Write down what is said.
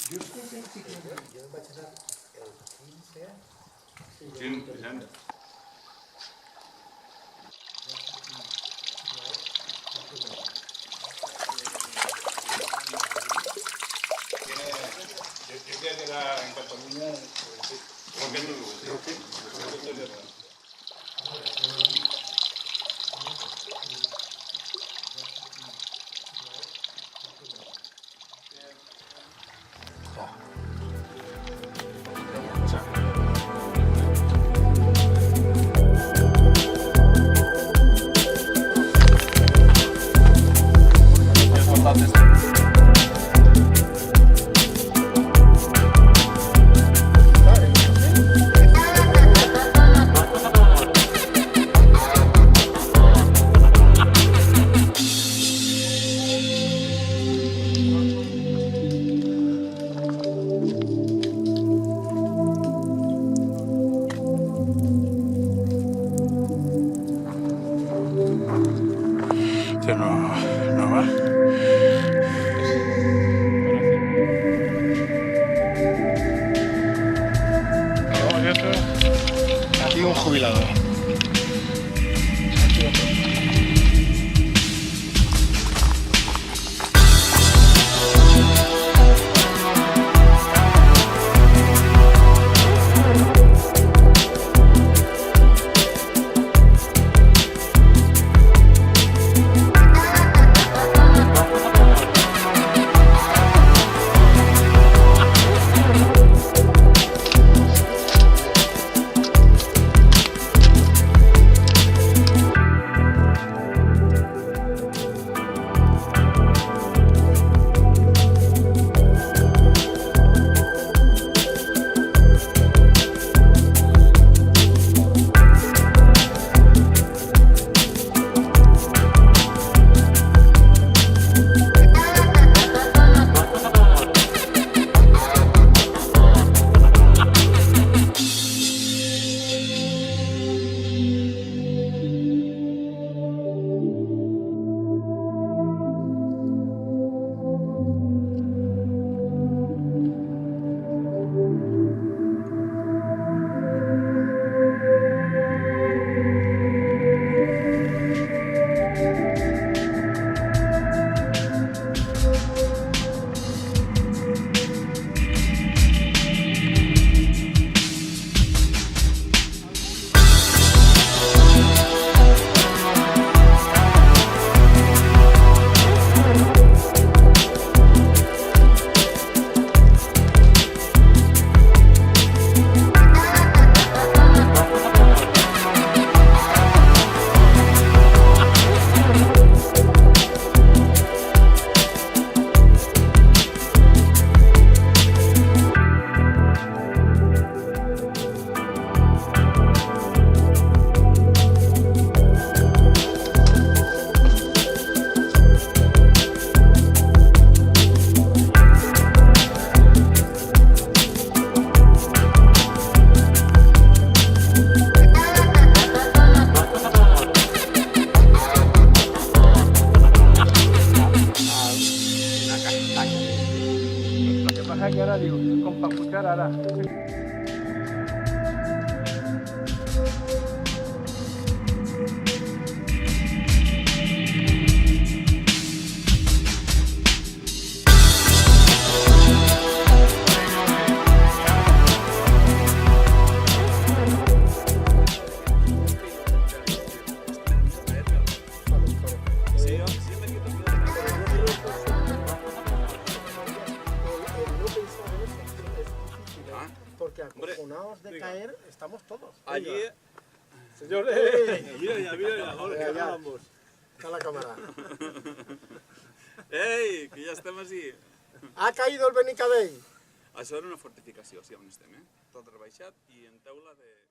Jo és que sí que... Jo em vaig anar el 15... Sí, Vicent. Yo creo que era en Cataluña... No va. Aquí un jubilado. Que ahora digo, con papuchar ahora. Porque acojonados de caer estamos todos. Allí, Señores, mira, Jorge, allá. vamos. Está la cámara. Ei, que ja estem així. Ha caído el Benicabell. Això era una fortificació, si on estem, Tot rebaixat i en teula de...